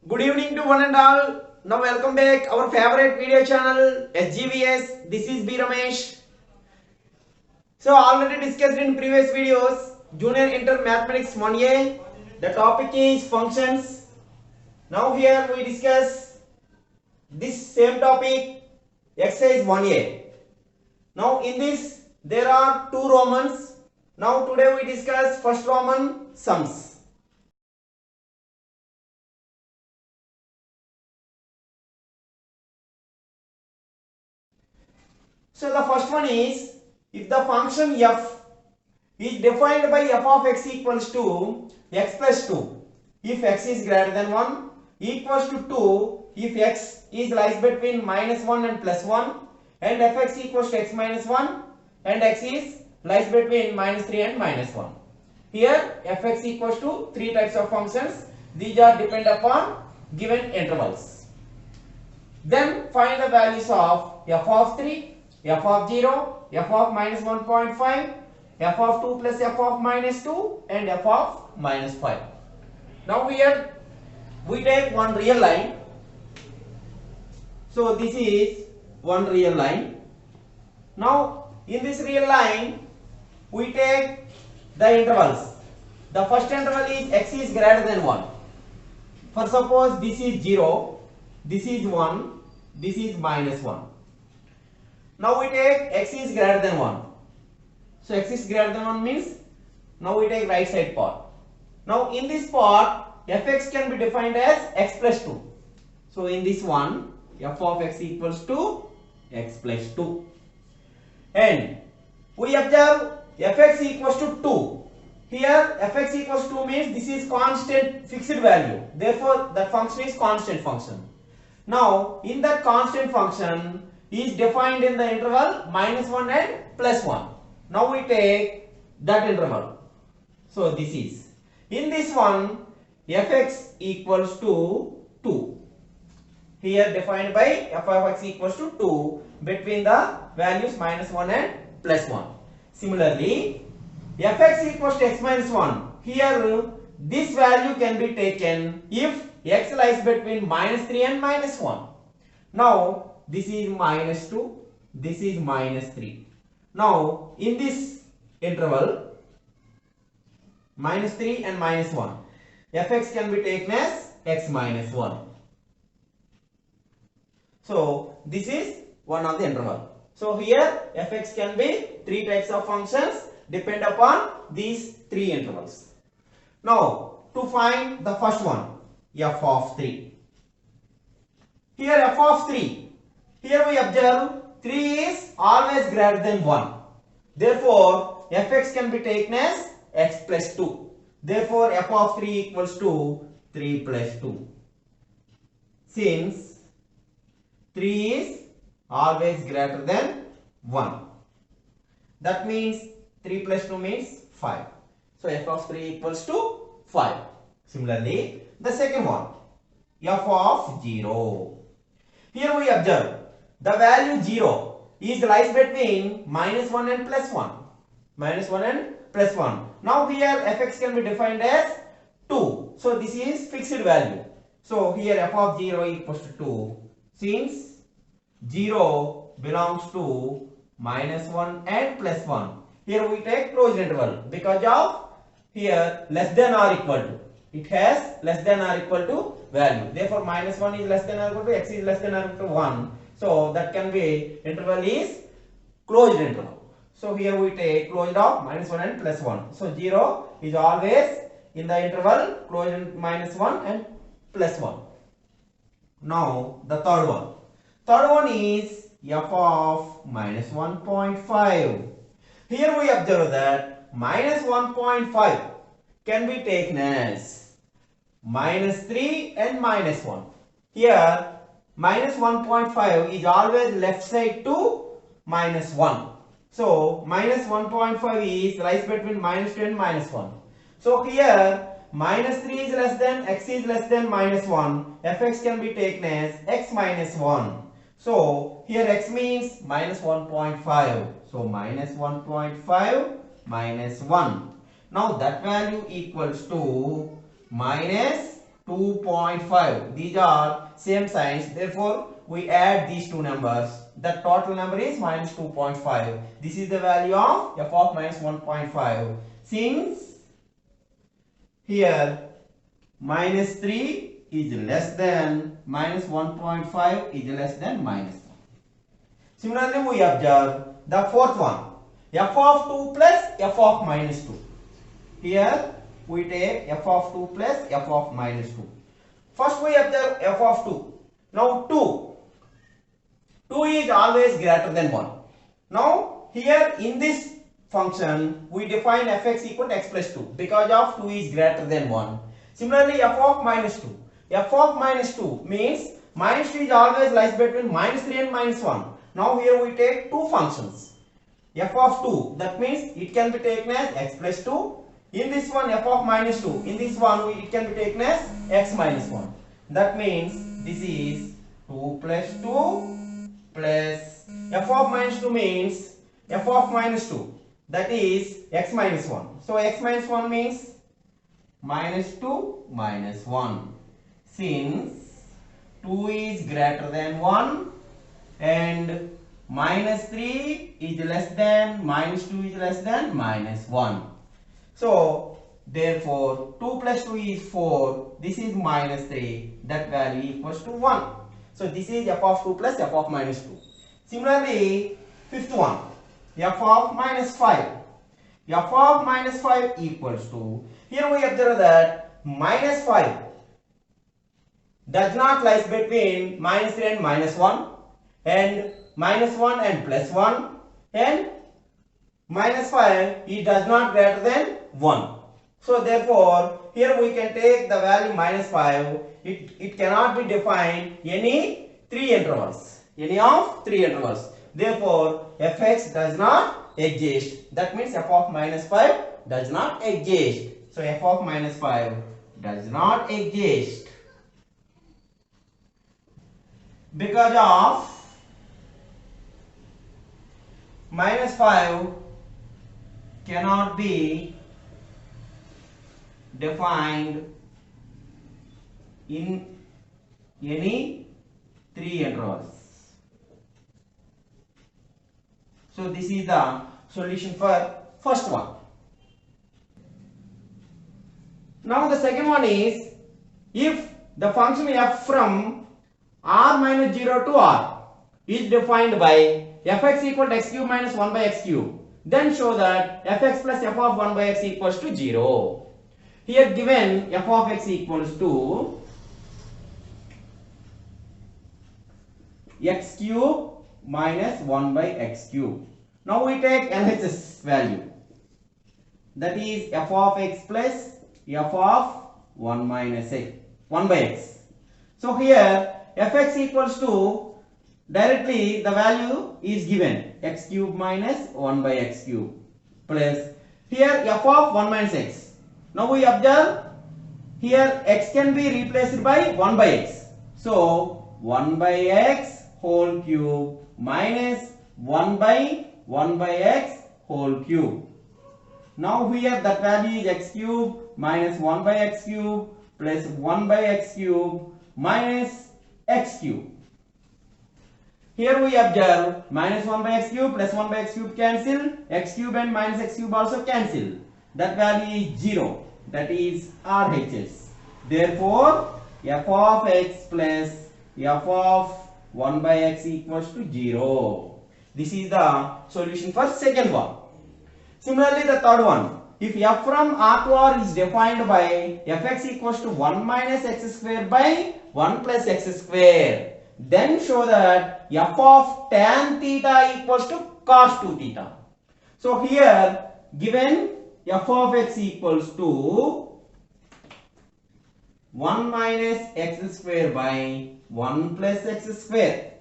Good evening to one and all. Now welcome back our favorite video channel SGVS. This is B Ramesh. So already discussed in previous videos Junior Inter Mathematics 1A. The topic is functions. Now here we discuss this same topic exercise 1A. Now in this there are two Romans. Now today we discuss first Roman sums. So the first one is if the function f is defined by f of x equals to x plus 2 if x is greater than 1 equals to 2 if x is lies between minus 1 and plus 1 and fx equals to x minus 1 and x is lies between minus 3 and minus 1. Here fx equals to three types of functions. These are depend upon given intervals. Then find the values of f of 3, f of 0, f of minus 1.5, f of 2 plus f of minus 2 and f of minus 5. Now here we take one real line. So this is one real line. Now in this real line we take the intervals. The first interval is x is greater than 1. For suppose this is 0, this is 1, this is minus 1. Now we take x is greater than 1. So x is greater than 1 means now we take right side part. Now in this part fx can be defined as x plus 2. So in this one f of x equals to x plus 2. And we observe fx equals to 2. Here fx equals 2 means this is constant fixed value. Therefore that function is constant function. Now in that constant function is defined in the interval minus 1 and plus 1. Now we take that interval. So this is in this one fx equals to 2. Here defined by f of x equals to 2 between the values minus 1 and plus 1. Similarly fx equals to x minus 1. Here this value can be taken if x lies between minus 3 and minus 1. Now this is minus 2, this is minus 3. Now in this interval minus 3 and minus 1 fx can be taken as x minus 1. So this is one of the interval. So here fx can be three types of functions depend upon these three intervals. Now to find the first one f of 3. Here f of 3. Here we observe 3 is always greater than 1. Therefore fx can be taken as x plus 2. Therefore f of 3 equals to 3 plus 2. Since 3 is always greater than 1. That means 3 plus 2 means 5. So f of 3 equals to 5. Similarly, the second one, f of 0. Here we observe the value 0 is lies between minus 1 and plus 1. Minus 1 and plus 1. Now here fx can be defined as 2. So this is fixed value. So here f of 0 equals to 2. Since 0 belongs to minus 1 and plus 1. Here we take closed interval because of here less than or equal to. It has less than or equal to value. Therefore minus 1 is less than or equal to x is less than or equal to 1. So that can be interval is closed interval. So here we take closed of minus 1 and plus 1. So 0 is always in the interval closed minus 1 and plus 1. Now the third one. Third one is f of minus 1.5. Here we observe that minus 1.5 can be taken as minus 3 and minus 1. Here minus 1.5 is always left side to minus 1. So minus 1.5 is lies between minus 2 and minus 1. So here minus 3 is less than x is less than minus 1. fx can be taken as x minus 1. So here x means minus 1.5. So minus 1.5 minus 1. Now that value equals to minus 2.5. These are same signs. Therefore, we add these two numbers. The total number is minus 2.5. This is the value of f of minus 1.5. Since here minus 3 is less than minus 1.5 is less than minus 1. Similarly, we observe the fourth one, f of 2 plus f of minus 2. Here we take f of 2 plus f of minus 2. First we observe f of 2. Now 2 is always greater than 1. Now here in this function we define fx equal to x plus 2 because of 2 is greater than 1. Similarly, f of minus 2. F of minus 2 means minus 2 is always lies between minus 3 and minus 1. Now here we take two functions. F of 2, that means it can be taken as x plus 2. In this one, f of minus 2. In this one, it can be taken as x minus 1. That means this is 2 plus 2 plus f of minus 2 means f of minus 2. That is x minus 1. So x minus 1 means minus 2 minus 1. Since 2 is greater than 1 and minus 3 is less than minus 2 is less than minus 1. So therefore 2 plus 2 is 4. This is minus 3. That value equals to 1. So this is f of 2 plus f of minus 2. Similarly, fifth one, f of minus 5. F of minus 5 equals to, here we observe that minus 5 does not lie between minus 3 and minus 1 and minus 1 and plus 1 and minus 5 it does not greater than 1. So therefore here we can take the value minus 5. It cannot be defined any 3 intervals. Any of 3 intervals. Therefore fx does not exist. That means f of minus 5 does not exist. So f of minus 5 does not exist. Because of minus 5 cannot be defined in any 3 intervals. So this is the solution for first one. Now the second one is, if the function f from r minus 0 to r is defined by fx equal to x cube minus 1 by x cube, then show that fx plus f of 1 by x equals to 0. Here given f of x equals to x cube minus 1 by x cube. Now we take LHS value, that is f of x plus f of 1 minus x, 1 by x. So here fx equals to, directly the value is given, x cube minus 1 by x cube plus here f of 1 minus x. Now we observe here x can be replaced by 1 by x. So 1 by x whole cube minus 1 by x whole cube. Now here that value is x cube minus 1 by x cube plus 1 by x cube minus x cube. Here we observe minus 1 by x cube plus 1 by x cube cancel, x cube and minus x cube also cancel. That value is 0. That is RHS. Therefore f of x plus f of 1 by x equals to 0. This is the solution for second one. Similarly the third one, if f from r to r is defined by fx equals to 1 minus x square by 1 plus x square, then show that f of tan theta equals to cos 2 theta. So here given f of x equals to 1 minus x square by 1 plus x square.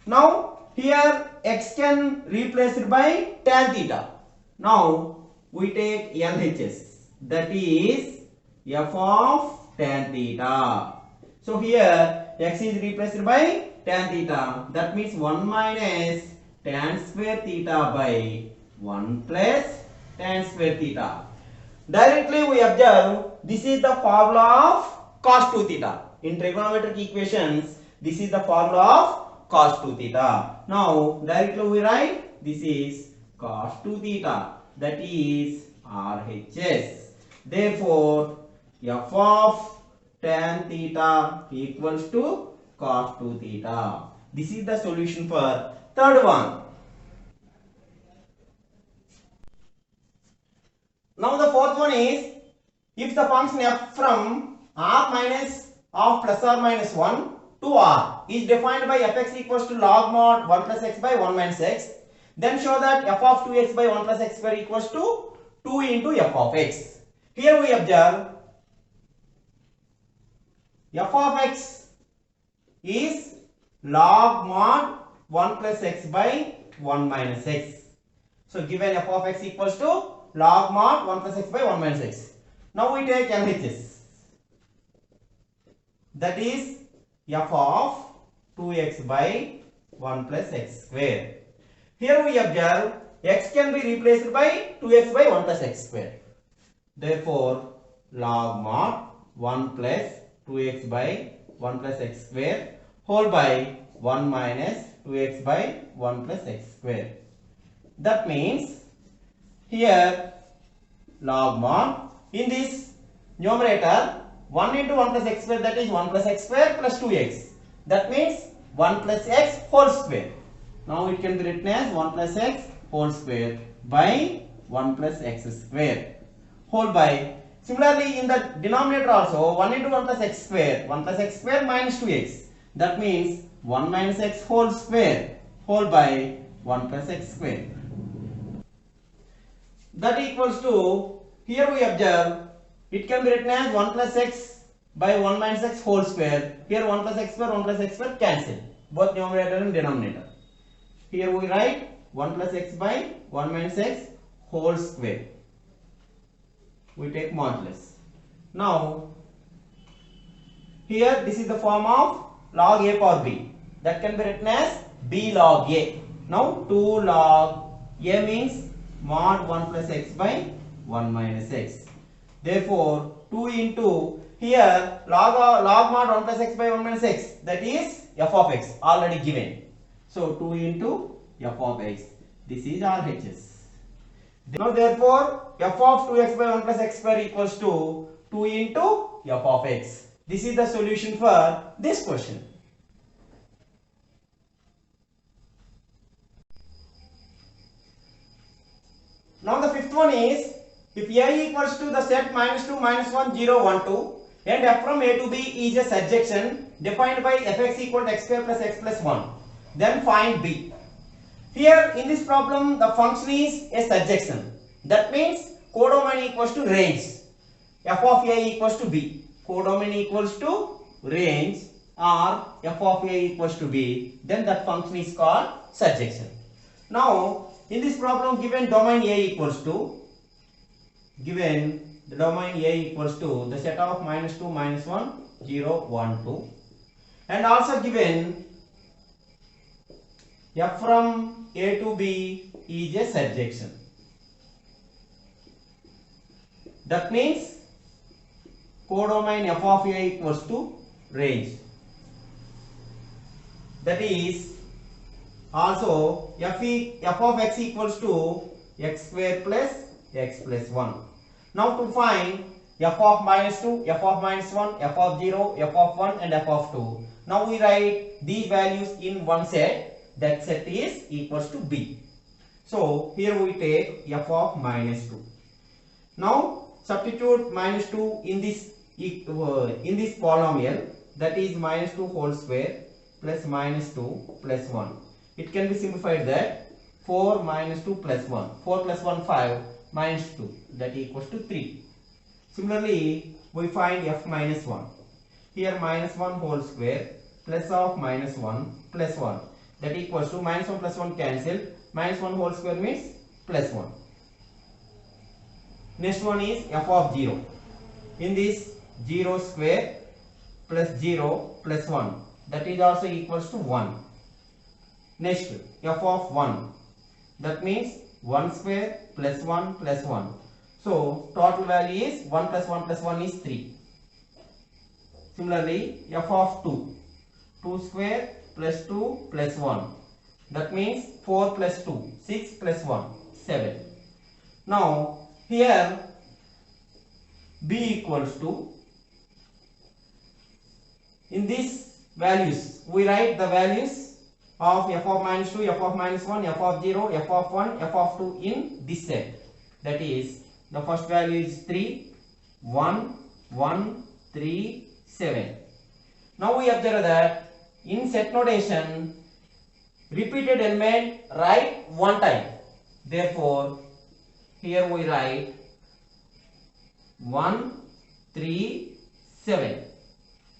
Now here x can replace it by tan theta. Now we take LHS, that is f of tan theta. So here x is replaced by tan theta. That means 1 minus tan square theta by 1 plus tan square theta. Directly we observe this is the formula of cos 2 theta. In trigonometric equations, this is the formula of cos 2 theta. Now, directly we write this is cos 2 theta. That is RHS. Therefore, f of tan theta equals to cos 2 theta. This is the solution for third one. Now the fourth one is, if the function f from r minus of plus or minus 1 to r is defined by fx equals to log mod 1 plus x by 1 minus x, then show that f of 2x by 1 plus x square equals to 2 into f of x. Here we observe f of x is log mod 1 plus x by 1 minus x. So given f of x equals to log mod 1 plus x by 1 minus x. Now we take LHS. That is f of 2x by 1 plus x square. Here we observe x can be replaced by 2x by 1 plus x square. Therefore, log mod 1 plus 2x by 1 plus x square whole by 1 minus 2x by 1 plus x square. That means here log mod, in this numerator 1 into 1 plus x square, that is 1 plus x square plus 2x. That means 1 plus x whole square. Now it can be written as 1 plus x whole square by 1 plus x square whole by. Similarly, in the denominator also 1 into 1 plus x square, 1 plus x square minus 2x. That means 1 minus x whole square whole by 1 plus x square. That equals to, here we observe, it can be written as 1 plus x by 1 minus x whole square. Here 1 plus x square, 1 plus x square cancel, both numerator and denominator. Here we write 1 plus x by 1 minus x whole square. We take modulus. Now, here this is the form of log a power b. That can be written as b log a. Now, 2 log a means mod 1 plus x by 1 minus x. Therefore, 2 into, here log mod 1 plus x by 1 minus x, that is f of x already given. So 2 into f of x. This is RHS. Now therefore, f of 2x by 1 plus x square equals to 2 into f of x. This is the solution for this question. Now the fifth one is, if A equals to the set minus 2, minus 1, 0, 1, 2 and f from A to B is a surjection defined by fx equal to x square plus x plus 1, then find B. Here in this problem the function is a surjection. That means codomain equals to range. F of A equals to B. Codomain equals to range or f of A equals to B. Then that function is called surjection. Now in this problem, given domain A equals to, given the domain A equals to the set of minus 2, minus 1, 0, 1, 2 and also given f from A to B is a surjection. That means codomain f of A equals to range. That is also f of x equals to x square plus x plus 1. Now to find f of minus 2, f of minus 1, f of 0, f of 1 and f of 2. Now we write these values in one set. That set is equals to B. So here we take f of minus 2. Now substitute minus 2 in this polynomial, that is minus 2 whole square plus minus 2 plus 1. It can be simplified that 4 minus 2 plus 1. 4 plus 1 5 minus 2, that equals to 3. Similarly, we find f minus 1. Here minus 1 whole square plus of minus 1 plus 1. That equals to minus 1 plus 1 cancelled. Minus 1 whole square means plus 1. Next one is f of 0. In this 0 square plus 0 plus 1. That is also equals to 1. Next f of 1. That means 1 square plus 1 plus 1. So total value is 1 plus 1 plus 1 is 3. Similarly, f of 2. 2 square plus 2 plus 1. That means 4 plus 2. 6 plus 1. 7. Now, here b equals to, in these values, we write the values of f of minus 2, f of minus 1, f of 0, f of 1, f of 2 in this set. That is, the first value is 3, 1, 1, 3, 7. Now we observe that in set notation, repeated element write one time. Therefore, here we write 1, 3, 7.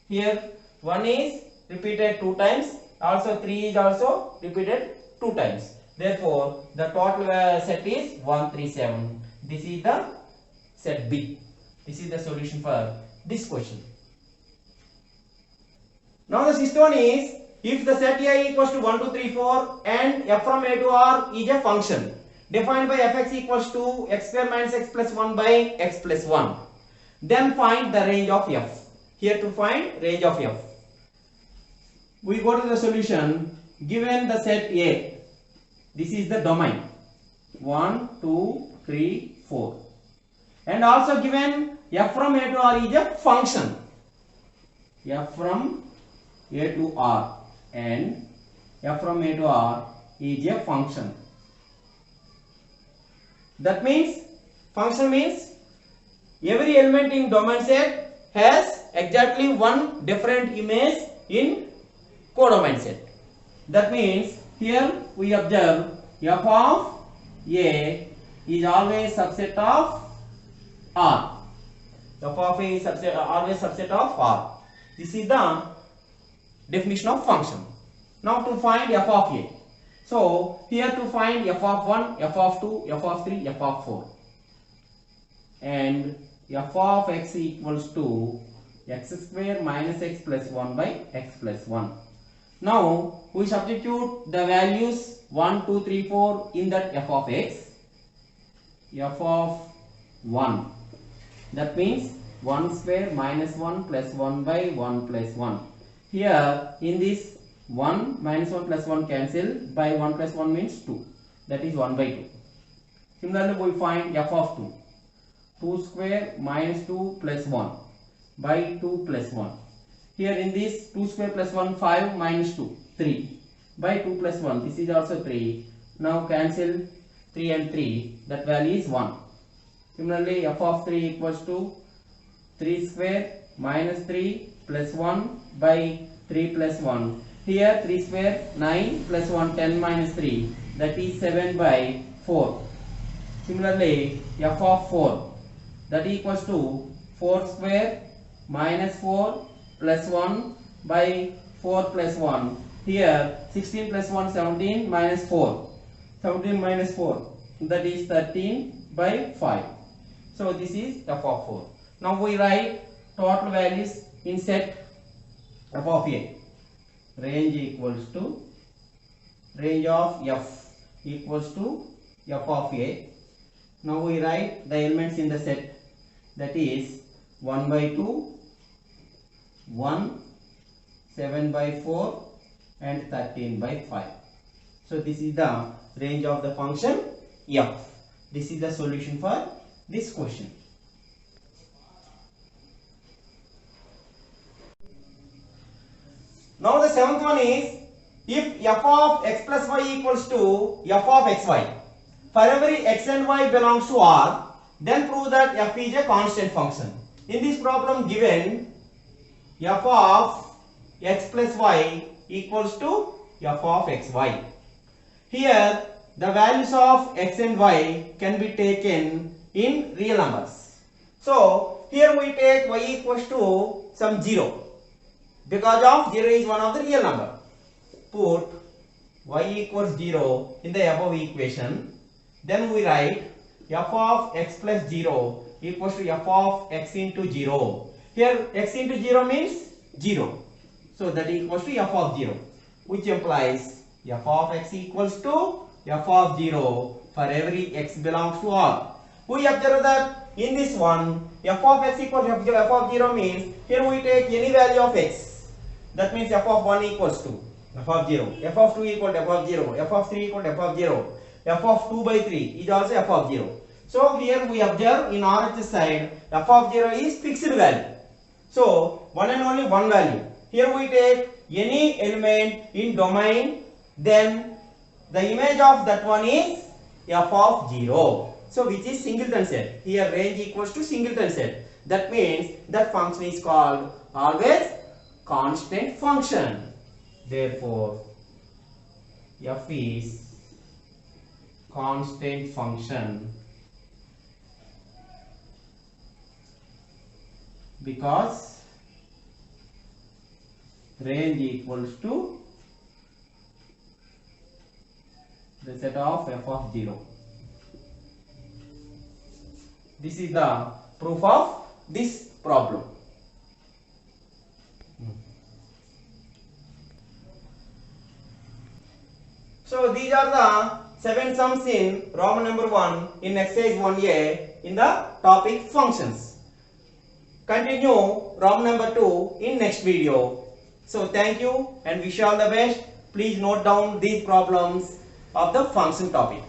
Here 1 is repeated 2 times, also 3 is also repeated 2 times. Therefore, the total set is 1, 3, 7. This is the set B. This is the solution for this question. Now the sixth one is, if the set A equals to 1, 2, 3, 4 and f from A to R is a function defined by fx equals to x square minus x plus 1 by x plus 1, then find the range of f. Here to find range of f, we go to the solution. Given the set A, this is the domain 1, 2, 3, 4, and also given f from A to R is a function, f from A to R, and f from A to R is a function. That means, function means every element in domain set has exactly one different image in codomain set. That means, here we observe f of A is always subset of R. F of A is always subset of R. This is the definition of function. Now to find f of A. So here to find f of 1, f of 2, f of 3, f of 4. And f of x equals to x square minus x plus 1 by x plus 1. Now we substitute the values 1, 2, 3, 4 in that f of x. F of 1. That means 1 square minus 1 plus 1 by 1 plus 1. Here in this 1 minus 1 plus 1 cancel, by 1 plus 1 means 2. That is 1 by 2. Similarly, we find f of 2. 2 square minus 2 plus 1 by 2 plus 1. Here in this 2 square plus 1, 5 minus 2, 3 by 2 plus 1. This is also 3. Now cancel 3 and 3. That value is 1. Similarly, f of 3 equals to 3 square minus 3 plus 1 by 3 plus 1. Here 3 square 9 plus 1 10 minus 3, that is 7 by 4. Similarly, f of 4, that equals to 4 square minus 4 plus 1 by 4 plus 1. Here 16 plus 1 17 minus 4. 17 minus 4, that is 13 by 5. So this is f of 4. Now we write total values in set f of A. Range equals to, range of f equals to f of A. Now we write the elements in the set, that is 1 by 2, 1, 7 by 4 and 13 by 5. So this is the range of the function f. This is the solution for this question. Now the seventh one is, if f of x plus y equals to f of xy, for every x and y belongs to R, then prove that f is a constant function. In this problem given, f of x plus y equals to f of xy. Here the values of x and y can be taken in real numbers. So here we take y equals to some 0. Because of 0 is one of the real number. Put y equals 0 in the above equation. Then we write f of x plus 0 equals to f of x into 0. Here x into 0 means 0. So that equals to f of 0. Which implies f of x equals to f of 0 for every x belongs to R. We observe that in this one, f of x equals f of 0 means here we take any value of x. That means f of 1 equals to f of 0, f of 2 equal to f of 0, f of 3 equal to f of 0, f of 2 by 3 is also f of 0. So here we observe in RHS side f of 0 is fixed value. So one and only one value. Here we take any element in domain, then the image of that one is f of 0. So which is singleton set. Here range equals to singleton set. That means that function is called always constant function. Therefore f is constant function because range equals to the set of f of 0. This is the proof of this problem. So these are the 7 sums in Roman number 1 in exercise 1A in the topic functions. Continue Roman number 2 in next video. So thank you and wish you all the best. Please note down these problems of the function topic.